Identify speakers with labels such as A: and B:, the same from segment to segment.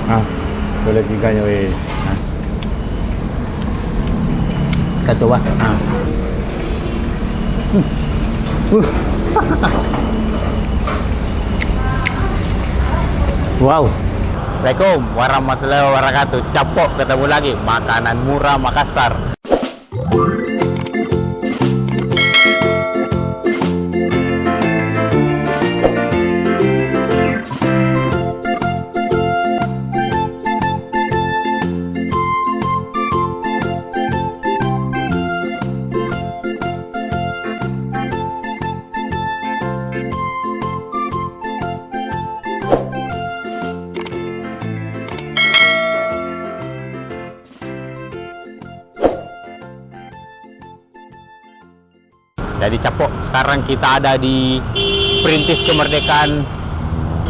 A: Nah, boleh giganya weh. Nah. Kita coba. Nah. Wow. Assalamualaikum warahmatullahi wabarakatuh. Capok ketemu lagi, makanan murah Makassar. Jadi Capok, sekarang kita ada di Perintis Kemerdekaan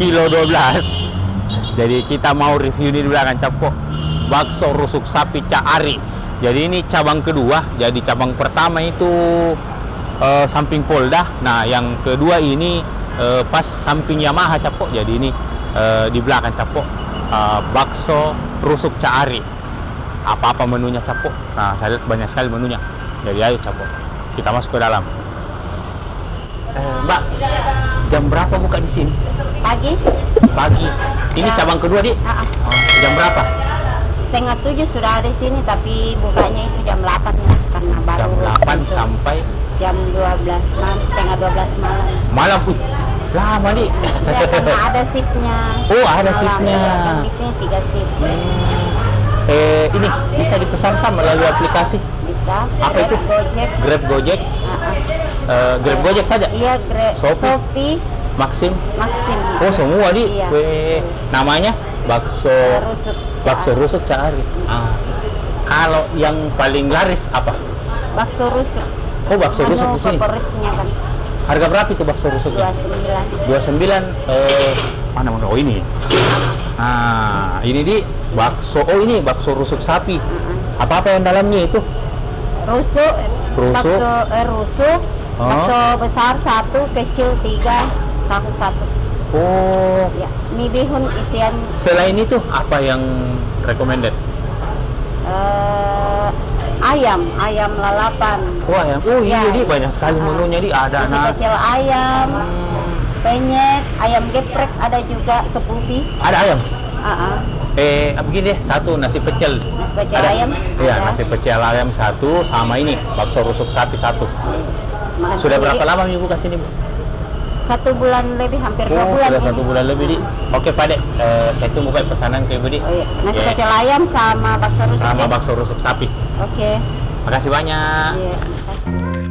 A: Kilo 12. Jadi kita mau review di belakang Capok, bakso rusuk sapi Cak Ari. Jadi ini cabang kedua. Jadi cabang pertama itu samping Polda. Nah yang kedua ini pas samping Yamaha Capok. Jadi ini di belakang Capok, bakso rusuk Cak Ari. Apa-apa menunya Capok? Nah saya lihat banyak sekali menunya. Jadi ayo Capok, kita masuk ke dalam. Mbak, jam berapa buka di sini?
B: Pagi.
A: Pagi. Ini cabang kedua, Dik? Jam berapa?
B: 6:30 sudah ada di sini, tapi bukanya itu jam 8 ya, karena baru
A: Jam 8 sampai
B: jam 12 malam, setengah 12 malam.
A: Malam, lama, Dik.
B: Ya, karena ada shiftnya.
A: Oh, ada
B: malam.
A: shiftnya.
B: Ya, kan di sini 3 shift.
A: Ini bisa dipesankan melalui aplikasi?
B: Bisa.
A: Apa
B: Grab,
A: itu?
B: Gojek.
A: Grab, Gojek? Grab, Gojek saja?
B: Iya, Grab. Shopee,
A: Maxim?
B: Maxim.
A: Oh, semua, Dik?
B: Iya.
A: Namanya? Bakso
B: Rusuk.
A: Bakso rusuk Cak Ari. Kalau yang paling laris apa?
B: Bakso rusuk.
A: Oh, bakso rusuk di sini.
B: Favoritnya kan
A: Harga berapa itu bakso rusuknya?
B: 29.
A: 29. Mana? Oh, ini. Nah, ini di bakso. Oh, ini bakso rusuk sapi. Apa-apa yang dalamnya itu?
B: Rusuk.
A: Rusuk.
B: Rusuk. Bakso besar 1, kecil 3, tahu 1.
A: Oh.
B: Ya, mie bihun isian.
A: Selain itu apa yang recommended?
B: Ayam lalapan.
A: Oh, ayam. Oh, iya,
B: Ya,
A: di banyak sekali menunya di. Ada
B: Isi kecil ayam, penyet, ayam geprek ada juga, sepupi.
A: Ada ayam. Begini deh, satu nasi pecel.
B: Nasi pecel
A: Ada?
B: ayam.
A: Iya,
B: ada.
A: nasi pecel ayam 1 sama ini bakso rusuk sapi 1.
B: Makan
A: Sudah
B: sendiri.
A: berapa lama Ibu buka sini, Bu?
B: 1 bulan lebih, hampir 2 bulan
A: sudah
B: ini.
A: 1 bulan lebih, Di. Oke, Pak Dek. Saya tunggu Pak pesanan ke Ibu, Di.
B: Oh iya, nasi
A: Ya.
B: pecel ayam sama bakso rusuk.
A: Sama
B: ya?
A: bakso rusuk sapi.
B: Oke.
A: Makasih banyak.
B: Iya, makasih.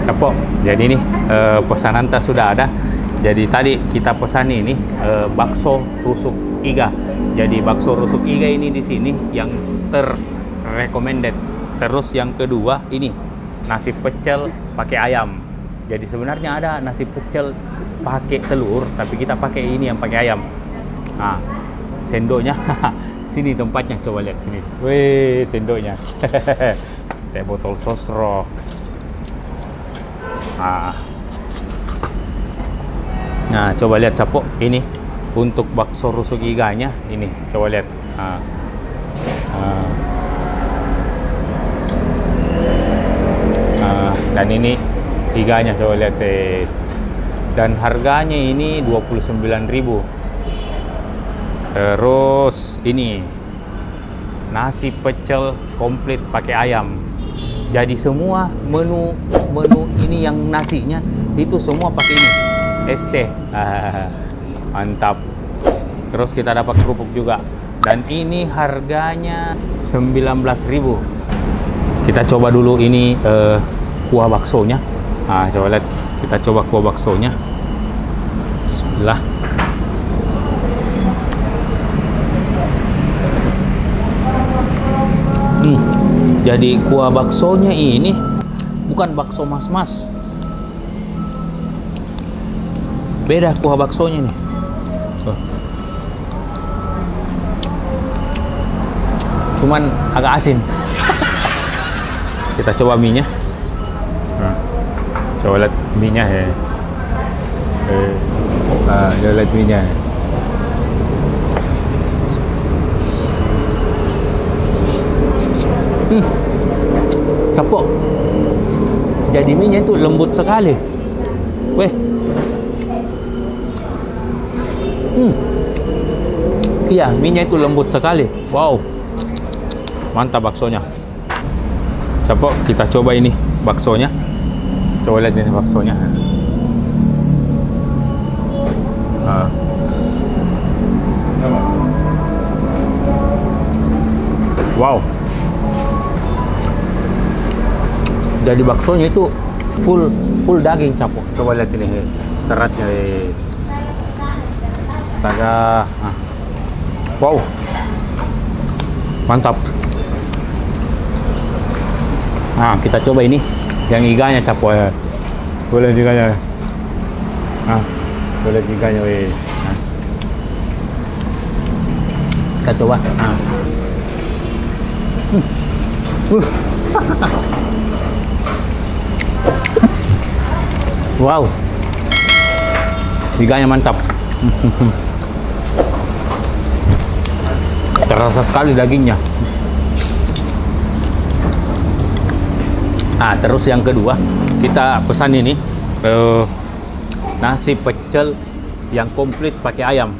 A: Capok. Jadi nih pesanan tas sudah ada. Jadi tadi kita pesan ini bakso rusuk iga. Jadi bakso rusuk iga ini di sini yang terrecommended. Terus yang kedua ini nasi pecel pakai ayam. Jadi sebenarnya ada nasi pecel pakai telur, tapi kita pakai ini yang pakai ayam. Nah, sendoknya sini tempatnya, coba lihat ini. Wih, sendoknya. Teh botol sosro. Nah, coba lihat Capok ini untuk bakso rusuk iganya ini, coba lihat. Dan ini iganya, coba lihat. Dan harganya ini 29.000. Terus ini nasi pecel komplit pakai ayam. Jadi semua menu ini yang nasinya itu semua pakai ini ST. Mantap. Terus kita dapat kerupuk juga. Dan ini harganya 19.000. Kita coba dulu ini kuah baksonya. Coba lihat. Kita coba kuah baksonya. Bismillah. Jadi kuah baksonya ini bukan bakso mas-mas. Beda kuah baksonya nih. Tuh. Cuman agak asin. Kita coba mie-nya. Nah, coba lihat mie-nya ya. Coba lihat mie-nya. Capok. Jadi mie-nya itu lembut sekali. Weh. Iya, mie-nya itu lembut sekali. Wow. Mantap baksonya. Capok, kita coba ini baksonya. Coba lihat ini baksonya. Wow. Jadi baksonya itu full daging, Capok. Coba lihat ini seratnya. Astaga. Wow. Mantap. Nah, kita coba ini yang iganya, Capok ya. Boleh iganya. Boleh iganya, weh. Kita coba. Wow, iganya mantap. Terasa sekali dagingnya. Nah, terus yang kedua kita pesan ini nasi pecel yang komplit pakai ayam.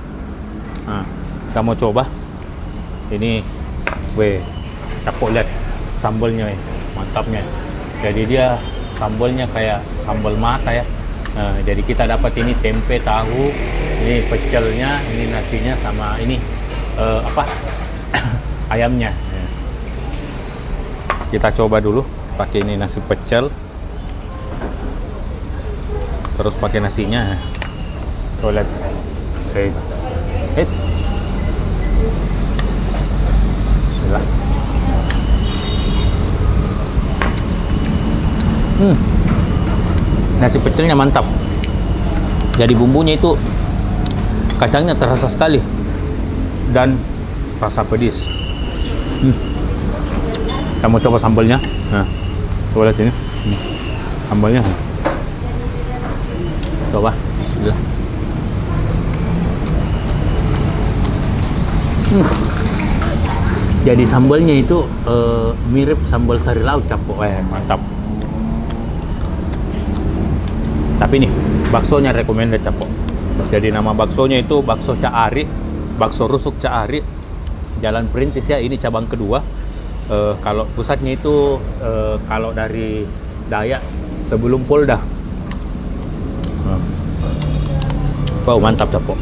A: Nah, kita mau coba. Ini, weh, Capok lihat sambalnya, mantapnya. Jadi dia sambalnya kayak sambal mata ya. Nah, jadi kita dapat ini tempe, tahu, ini pecelnya, ini nasinya, sama ini ayamnya. Kita coba dulu pakai ini nasi pecel, terus pakai nasinya. Lihat, Bismillah. Nasi pecelnya mantap. Jadi bumbunya itu, kacangnya terasa sekali dan rasa pedis. Kita mau coba sambalnya. Nah, coba lihat ini sambalnya. Coba, bismillah. Jadi sambalnya itu mirip sambal sari laut, Capok. Mantap. Tapi nih, baksonya recommended, Capok. Jadi nama baksonya itu bakso Cak Ari, bakso rusuk Cak Ari, Jalan Perintis ya. Ini cabang kedua. Kalau pusatnya itu kalau dari Dayak sebelum Polda. Wow, mantap, Capok.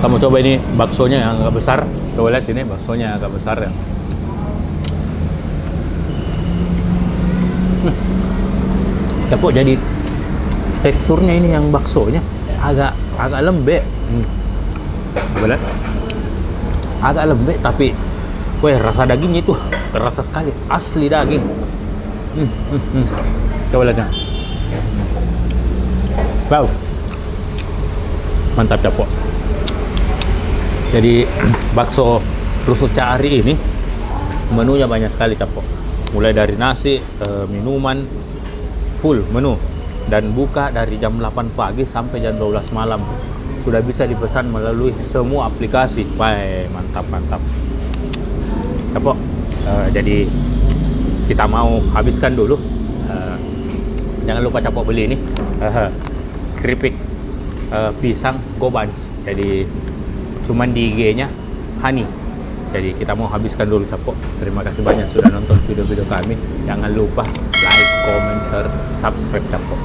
A: Kamu coba ini baksonya yang agak besar. Coba lihat ini baksonya agak besar ya. Capok, jadi teksturnya ini yang baksonya agak lembek. Benar? Agak lembek, tapi rasa dagingnya itu terasa sekali, asli daging. Coba lihatnya. Wow, mantap, Capok. Jadi bakso rusuk Cak Ari ini menunya banyak sekali, Capok. Mulai dari nasi, minuman, full menu, dan buka dari jam 8 pagi sampai jam 12 malam. Sudah bisa dipesan melalui semua aplikasi. Wah, mantap. Capok, jadi kita mau habiskan dulu. Jangan lupa, Capok, beli ini keripik pisang Gobans. Jadi cuman di IG-nya Hani. Jadi kita mau habiskan dulu, Capok. Terima kasih banyak sudah nonton video-video kami. Jangan lupa like, comment, share, subscribe, Capok.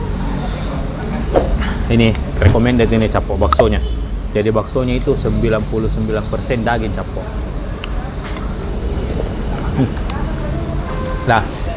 A: Ini recommended ini, Capok, baksonya. Jadi baksonya itu 99% daging, Capok. Nah,